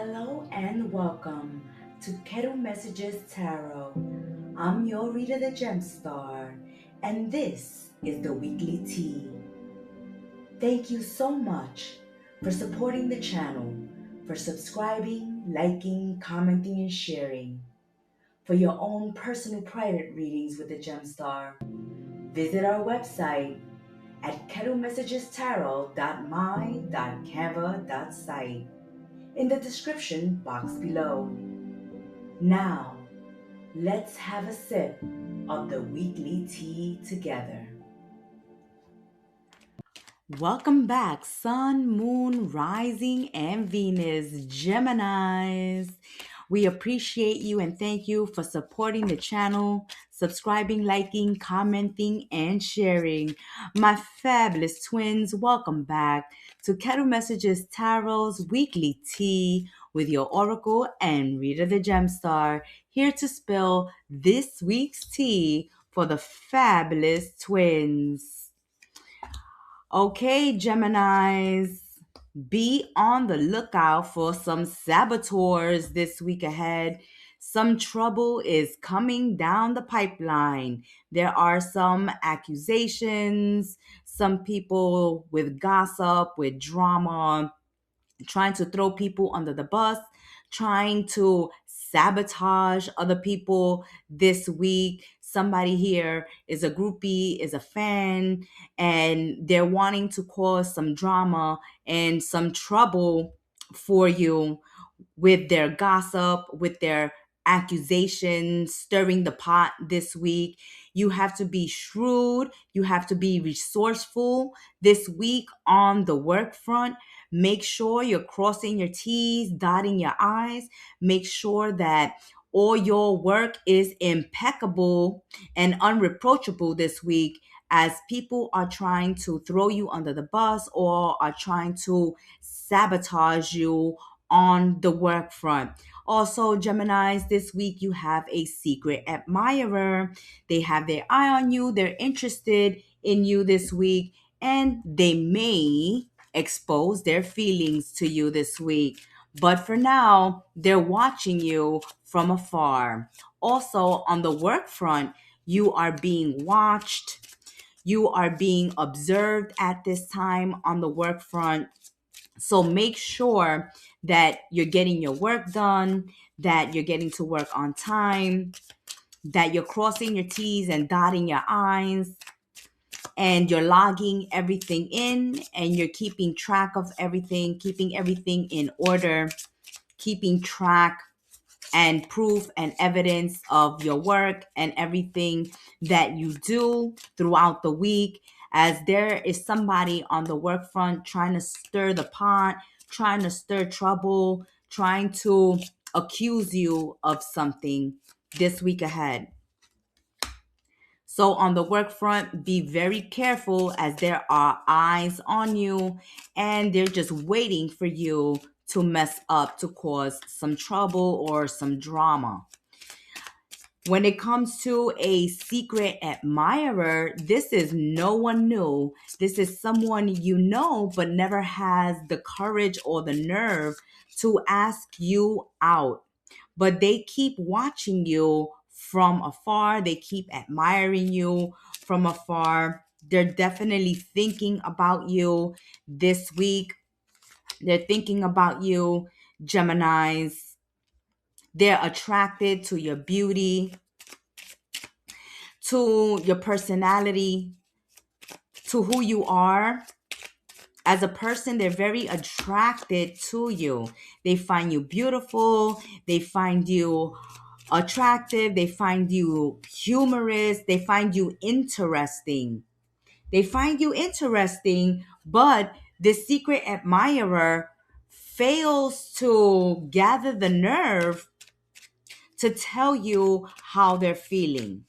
Hello and welcome to Kettle Messages Tarot. I'm your reader, the Gemstar, and this is the weekly tea. Thank you so much for supporting the channel, for subscribing, liking, commenting, and sharing. For your own personal private readings with the Gemstar, visit our website at kettlemessagestarot.my.canva.site in the description box below. Now, let's have a sip of the weekly tea together. Welcome back, Sun, Moon, Rising, and Venus, Geminis. We appreciate you and thank you for supporting the channel, subscribing, liking, commenting, and sharing. My fabulous twins, welcome back to Kettle Messages Tarot's weekly tea with your oracle and reader the Gemstar, here to spill this week's tea for the fabulous twins. Okay, Geminis, be on the lookout for some saboteurs this week ahead. Some trouble is coming down the pipeline. There are some accusations, some people with gossip, with drama, trying to throw people under the bus, trying to sabotage other people this week. Somebody here is a groupie, is a fan, and they're wanting to cause some drama and some trouble for you with their gossip, with their accusations, stirring the pot this week. You have to be shrewd. You have to be resourceful this week on the work front. Make sure you're crossing your T's, dotting your I's. Make sure that all your work is impeccable and unreproachable this week, as people are trying to throw you under the bus or are trying to sabotage you on the work front. Also, Geminis, this week you have a secret admirer. They have their eye on you. They're interested in you this week, and they may expose their feelings to you this week. But for now, they're watching you from afar. Also, on the work front, you are being watched. You are being observed at this time on the work front. So make sure that you're getting your work done, that you're getting to work on time, that you're crossing your T's and dotting your I's, and you're logging everything in, and you're keeping track of everything, keeping everything in order, keeping track and proof and evidence of your work and everything that you do throughout the week, as there is somebody on the work front trying to stir the pot, trying to stir trouble, trying to accuse you of something this week ahead. So on the work front, be very careful, as there are eyes on you and they're just waiting for you to mess up, to cause some trouble or some drama. When it comes to a secret admirer, this is no one new. This is someone you know but never has the courage or the nerve to ask you out. But they keep watching you from afar. They keep admiring you from afar. They're definitely thinking about you this week. They're thinking about you, Geminis. They're attracted to your beauty, to your personality, to who you are. As a person, they're very attracted to you. They find you beautiful. They find you attractive. They find you humorous. They find you interesting. They find you interesting, but the secret admirer fails to gather the nerve to tell you how they're feeling.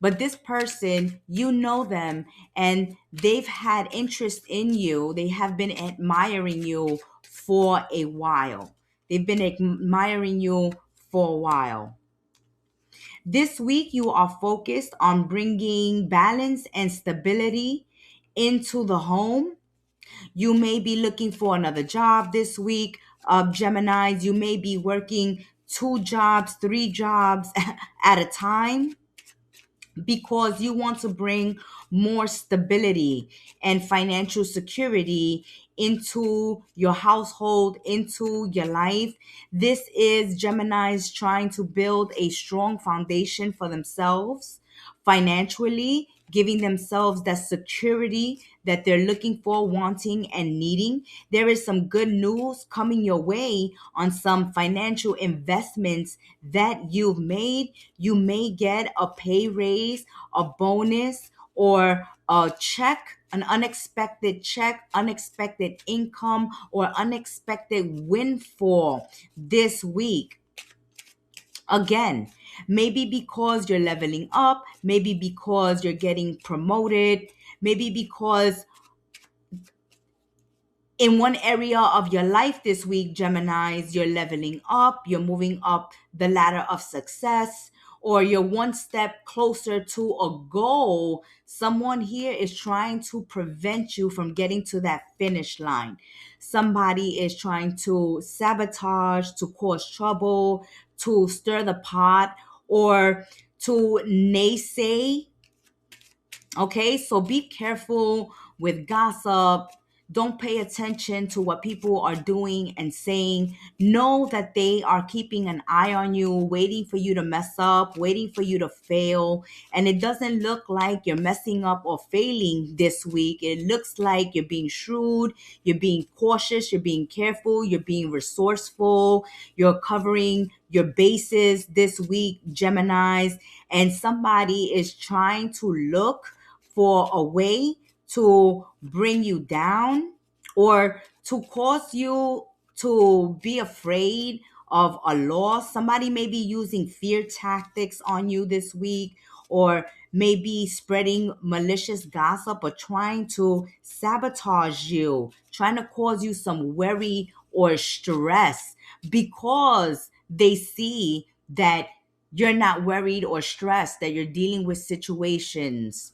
But this person, you know them, and they've had interest in you. They have been admiring you for a while. They've been admiring you for a while. This week, you are focused on bringing balance and stability into the home. You may be looking for another job this week, of Geminis, you may be working 2 jobs, 3 jobs at a time because you want to bring more stability and financial security into your household, into your life. This is Gemini's trying to build a strong foundation for themselves financially, giving themselves that security that they're looking for, wanting, and needing. There is some good news coming your way on some financial investments that you've made. You may get a pay raise, a bonus, or a check, an unexpected check, unexpected income, or unexpected windfall this week. Again, maybe because you're leveling up, maybe because you're getting promoted, maybe because in one area of your life this week, Geminis, you're leveling up, you're moving up the ladder of success, or you're one step closer to a goal. Someone here is trying to prevent you from getting to that finish line. Somebody is trying to sabotage, to cause trouble, to stir the pot, or to naysay. Okay, so be careful with gossip. Don't pay attention to what people are doing and saying. Know that they are keeping an eye on you, waiting for you to mess up, waiting for you to fail. And it doesn't look like you're messing up or failing this week. It looks like you're being shrewd, you're being cautious, you're being careful, you're being resourceful, you're covering your bases this week, Geminis. And somebody is trying to look for a way to bring you down or to cause you to be afraid of a loss. Somebody may be using fear tactics on you this week, or maybe spreading malicious gossip or trying to sabotage you, trying to cause you some worry or stress because they see that you're not worried or stressed, that you're dealing with situations.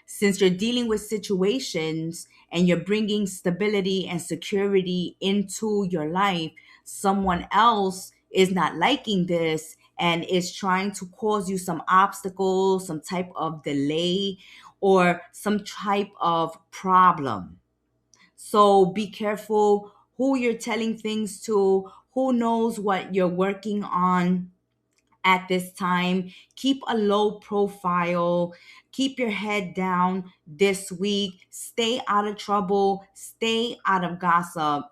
Since you're dealing with situations and you're bringing stability and security into your life, someone else is not liking this and is trying to cause you some obstacles, some type of delay, or some type of problem. So be careful who you're telling things to, who knows what you're working on at this time. Keep a low profile. Keep your head down this week. Stay out of trouble. Stay out of gossip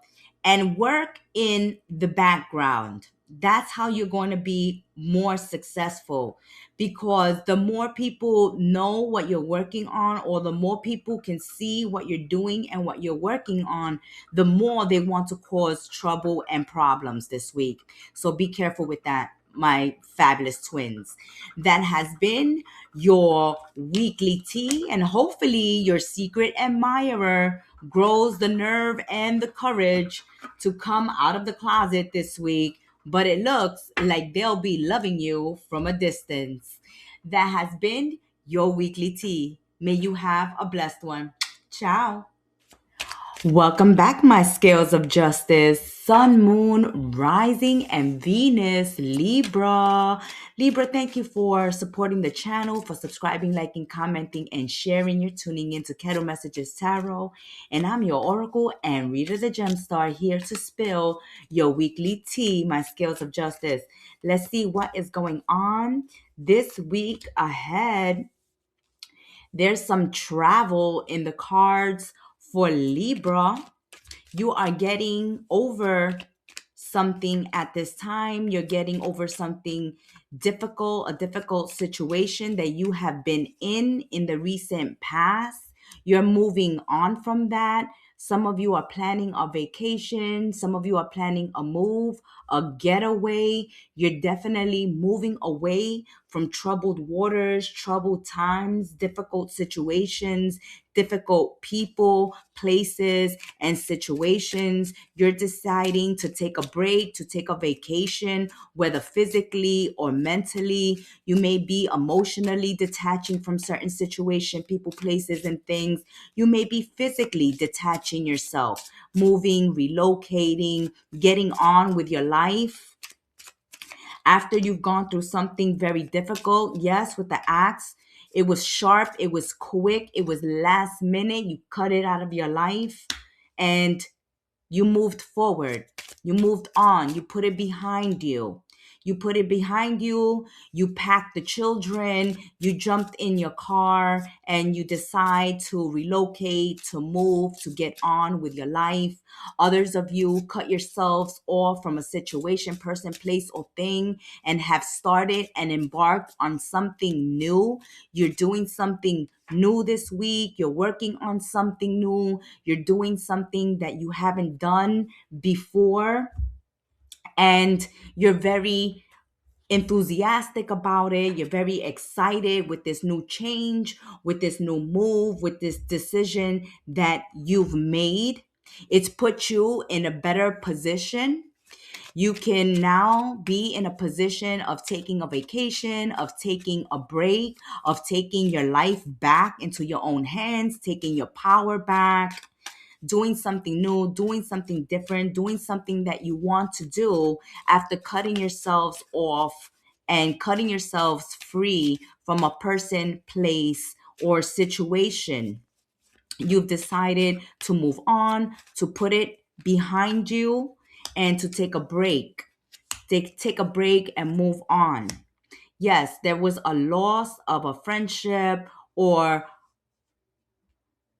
and work in the background. That's how you're going to be more successful, because the more people know what you're working on, or the more people can see what you're doing and what you're working on, the more they want to cause trouble and problems this week. So be careful with that, my fabulous twins. That has been your weekly tea, and hopefully your secret admirer grows the nerve and the courage to come out of the closet this week. But it looks like they'll be loving you from a distance. That has been your weekly tea. May you have a blessed one. Ciao. Welcome back, my scales of justice. Sun, moon, rising, and Venus, Libra. Libra, thank you for supporting the channel, for subscribing, liking, commenting, and sharing. You're tuning into Kettle Messages Tarot, and I'm your oracle and reader, the gem star, here to spill your weekly tea, my scales of justice. Let's see what is going on this week ahead. There's some travel in the cards for Libra. You are getting over something at this time. You're getting over something difficult, a difficult situation that you have been in the recent past. You're moving on from that. Some of you are planning a vacation. Some of you are planning a move, a getaway. You're definitely moving away from troubled waters, troubled times, difficult situations, difficult people, places, and situations. You're deciding to take a break, to take a vacation, whether physically or mentally. You may be emotionally detaching from certain situations, people, places, and things. You may be physically detaching yourself, moving, relocating, getting on with your life after you've gone through something very difficult. Yes, with the axe, it was sharp, it was quick, it was last minute. You cut it out of your life and you moved forward. You moved on. You put it behind you. You put it behind you. You packed the children. You jumped in your car and you decide to relocate, to move, to get on with your life. Others of you cut yourselves off from a situation, person, place, or thing and have started and embarked on something new. You're doing something new this week. You're working on something new. You're doing something that you haven't done before, and you're very enthusiastic about it. You're very excited with this new change, with this new move, with this decision that you've made. It's put you in a better position. You can now be in a position of taking a vacation, of taking a break, of taking your life back into your own hands, taking your power back, doing something new, doing something different, doing something that you want to do after cutting yourselves off and cutting yourselves free from a person, place, or situation. You've decided to move on, to put it behind you, and to take a break. Take a break and move on. Yes, there was a loss of a friendship or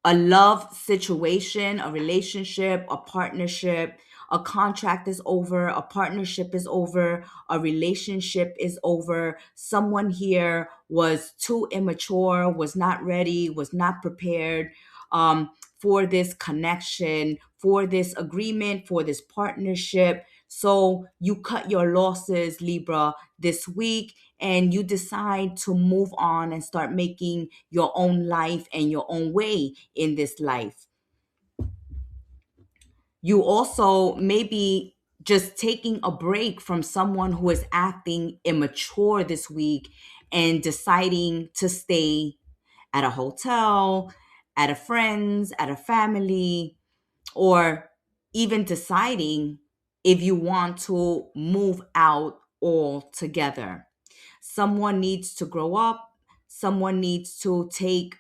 a love situation, a relationship, a partnership. A contract is over, a partnership is over, a relationship is over. Someone here was too immature, was not ready, was not prepared for this connection, for this agreement, for this partnership. So you cut your losses, Libra, this week, and you decide to move on and start making your own life and your own way in this life. You also maybe just taking a break from someone who is acting immature this week and deciding to stay at a hotel, at a friend's, at a family, or even deciding if you want to move out altogether. Someone needs to grow up. Someone needs to take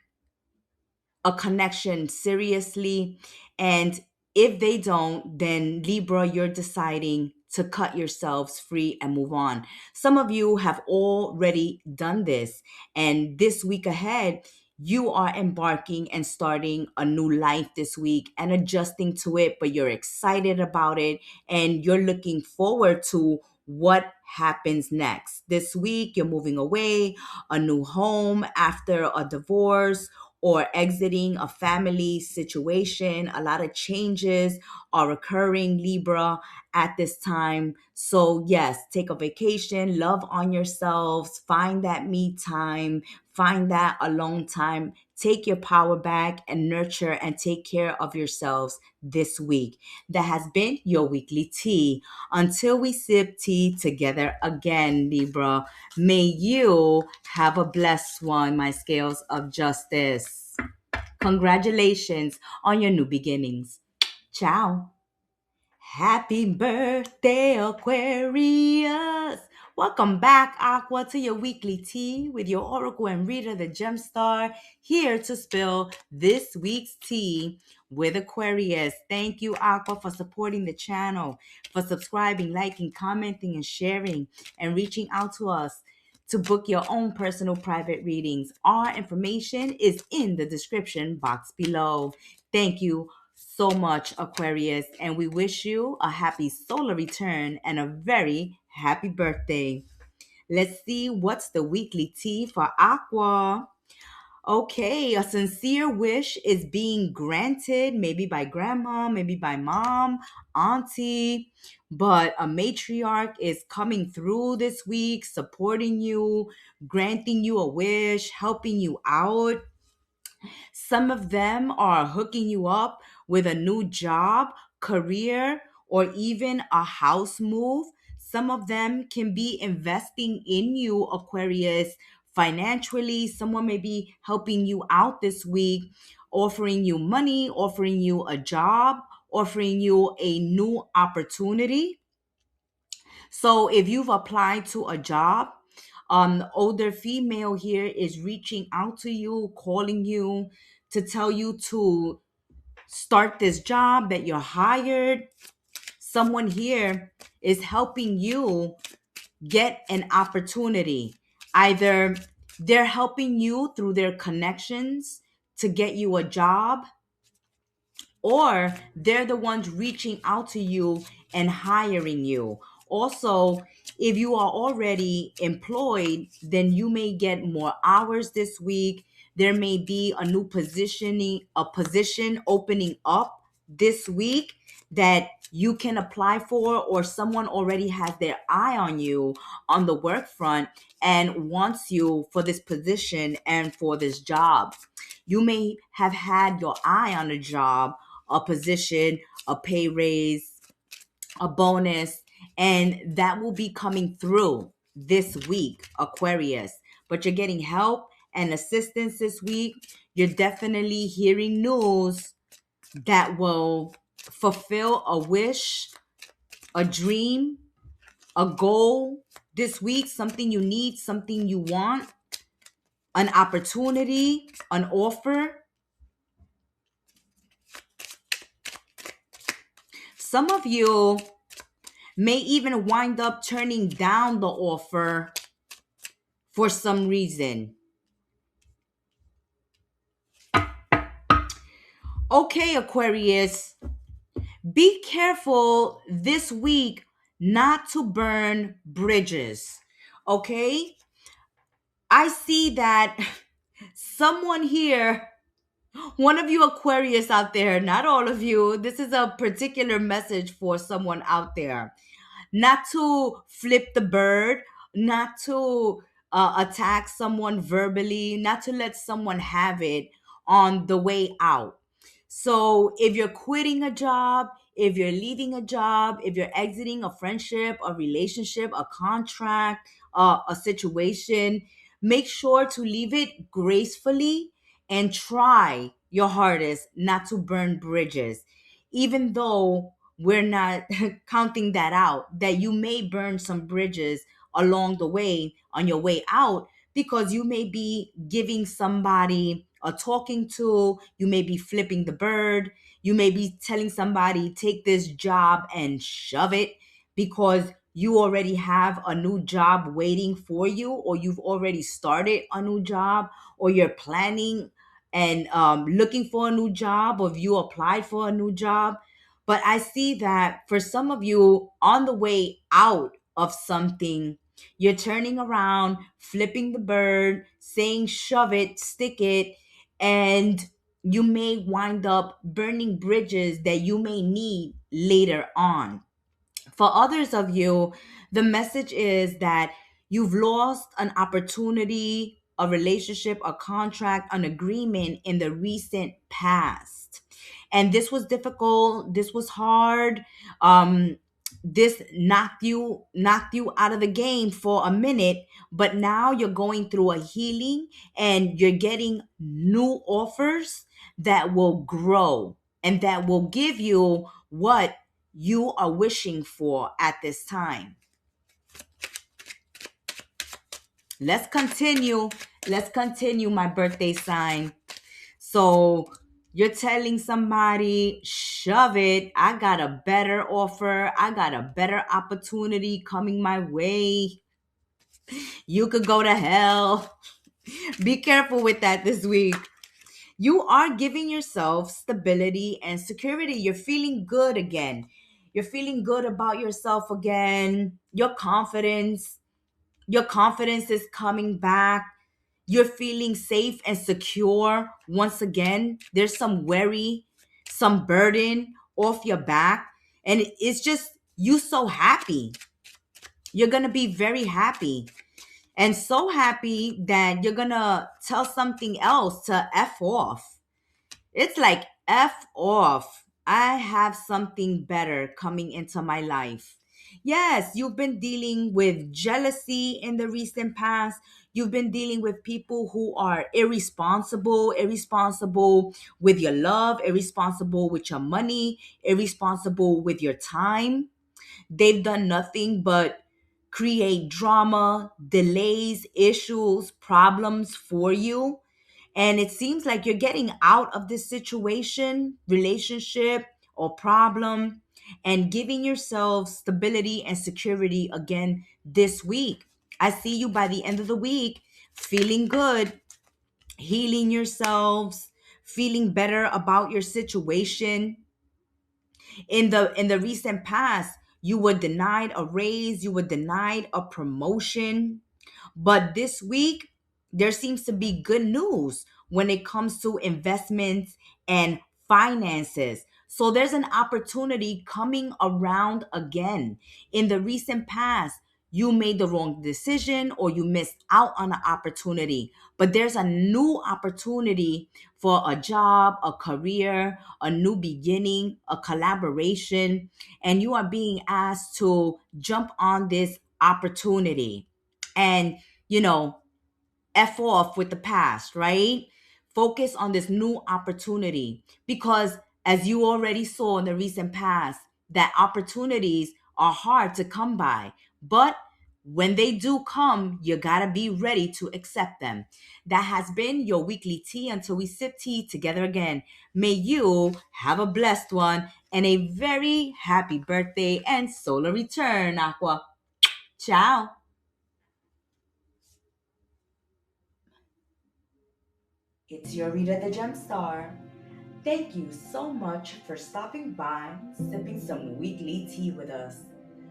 a connection seriously. And if they don't, then Libra, you're deciding to cut yourselves free and move on. Some of you have already done this. And this week ahead, you are embarking and starting a new life this week and adjusting to it, but you're excited about it and you're looking forward to what happens next. This week, you're moving away, a new home after a divorce, or exiting a family situation. A lot of changes are occurring, Libra, at this time. So, yes, take a vacation, love on yourselves, find that me time, find that alone time. Take your power back and nurture and take care of yourselves this week. That has been your weekly tea. Until we sip tea together again, Libra, may you have a blessed one, my scales of justice. Congratulations on your new beginnings. Ciao. Happy birthday, Aquarius! Welcome back, Aqua, to your weekly tea with your Oracle and Reader, the Gem Star, here to spill this week's tea with Aquarius. Thank you, Aqua, for supporting the channel, for subscribing, liking, commenting, and sharing, and reaching out to us to book your own personal private readings. Our information is in the description box below. Thank you so much, Aquarius, and we wish you a happy solar return and a very happy birthday. Let's see what's the weekly tea for Aqua. Okay, a sincere wish is being granted, maybe by grandma, maybe by mom, auntie, but a matriarch is coming through this week, supporting you, granting you a wish, helping you out. Some of them are hooking you up with a new job, career, or even a house move. Some of them can be investing in you, Aquarius, financially. Someone may be helping you out this week, offering you money, offering you a job, offering you a new opportunity. So if you've applied to a job, the older female here is reaching out to you, calling you to tell you to start this job, that you're hired. Someone here is helping you get an opportunity. Either they're helping you through their connections to get you a job, or they're the ones reaching out to you and hiring you. Also, if you are already employed, then you may get more hours this week. There may be a new position opening up this week that you can apply for, or someone already has their eye on you on the work front and wants you for this position and for this job. You may have had your eye on a job, a position, a pay raise, a bonus, and that will be coming through this week, Aquarius. But you're getting help and assistance this week. You're definitely hearing news that will fulfill a wish, a dream, a goal this week, something you need, something you want, an opportunity, an offer. Some of you may even wind up turning down the offer for some reason. Okay, Aquarius, be careful this week not to burn bridges. Okay? I see that someone here, one of you Aquarius out there, not all of you, this is a particular message for someone out there. Not to flip the bird, not to attack someone verbally, not to let someone have it on the way out. So if you're quitting a job, if you're leaving a job, if you're exiting a friendship, a relationship, a contract, a situation, make sure to leave it gracefully and try your hardest not to burn bridges. Even though we're not counting that out, that you may burn some bridges along the way on your way out, because you may be giving somebody a talking to, you may be flipping the bird, you may be telling somebody, take this job and shove it, because you already have a new job waiting for you, or you've already started a new job, or you're planning and looking for a new job, or if you applied for a new job. But I see that for some of you, on the way out of something, you're turning around, flipping the bird, saying shove it, stick it, and you may wind up burning bridges that you may need later on. For others of you, the message is that you've lost an opportunity, a relationship, a contract, an agreement in the recent past. And this was difficult, this was hard. This knocked you out of the game for a minute, but now you're going through a healing and you're getting new offers that will grow and that will give you what you are wishing for at this time. Let's continue. Let's continue, my birthday sign. So you're telling somebody, shove it. I got a better offer. I got a better opportunity coming my way. You could go to hell. Be careful with that this week. You are giving yourself stability and security. You're feeling good again. You're feeling good about yourself again. Your confidence is coming back. You're feeling safe and secure once again. There's some worry, some burden off your back, and it's just you so happy. You're going to be very happy. and so happy that you're gonna tell something else to F off. It's like F off. I have something better coming into my life. Yes, you've been dealing with jealousy in the recent past. You've been dealing with people who are irresponsible with your love, irresponsible with your money, irresponsible with your time. They've done nothing but create drama, delays, issues, problems for you. And it seems like you're getting out of this situation, relationship, or problem and giving yourself stability and security again this week. I see you by the end of the week feeling good, healing yourselves, feeling better about your situation. In the recent past, you were denied a raise, you were denied a promotion, but this week, there seems to be good news when it comes to investments and finances. So there's an opportunity coming around again. In the recent past, you made the wrong decision or you missed out on an opportunity, but there's a new opportunity for a job, a career, a new beginning, a collaboration, and you are being asked to jump on this opportunity. And you know, F off with the past, right? Focus on this new opportunity because, as you already saw in the recent past, that opportunities are hard to come by. But when they do come, you gotta be ready to accept them. That has been your weekly tea until we sip tea together again. May you have a blessed one and a very happy birthday and solar return, Aqua. Ciao. It's your Rita the Gem Star. Thank you so much for stopping by, sipping some weekly tea with us.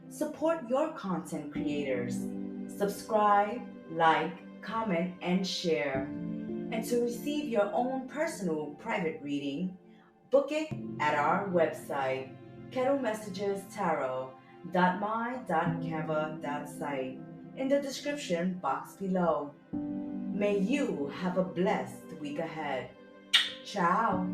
Support your content creators. Subscribe, like, comment, and share. And to receive your own personal private reading, book it at our website, kettlemessagestarot.my.canva.site, in the description box below. May you have a blessed week ahead. Ciao.